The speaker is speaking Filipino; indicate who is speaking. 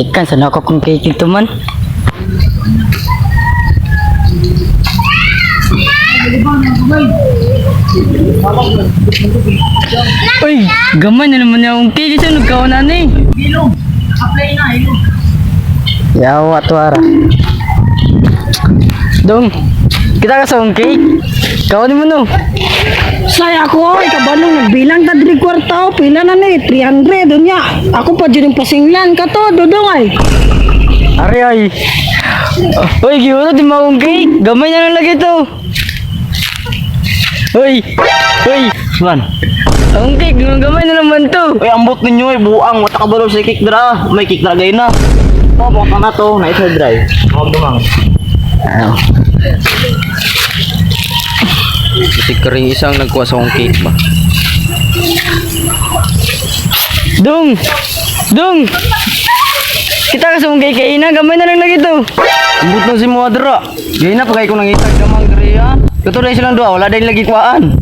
Speaker 1: Ikan sana ako kung cake ito man. Uy, gamay na naman yung cake. Isa nagkawanan eh.
Speaker 2: Ilong. Apply na, ilong.
Speaker 1: Yawa tuara. Dong, kita ka sa cake. Kawanin mo no.
Speaker 2: Say ako, ikabalong nagbilang ta 3 kwarta, pila na ni 300 dunya. Ako pa dyan yung pasinglan ka to, dudong ay.
Speaker 1: Ari ay. Uy, giuro di mo cake. Gamay na lang lagi to. Uy, uy, man. Ang cake, gamay na naman to.
Speaker 3: Uy, ambot ninyo eh, buang. Wata ka ba sa cake dra? May cake dra gay na. Pabok ka na to, na isa dry. Huwag dumang.
Speaker 1: Ano?
Speaker 4: Si Kering isang nagkuha sa akong cake ba?
Speaker 1: Dong! Dong! Kita ka sa mong kay-kaina, gamay na lang lagi to.
Speaker 3: Ambot na si mga dra. Gay na, pagay ko nangitag damang dre ha. Katulad silang dua, wala din lagi kuhaan.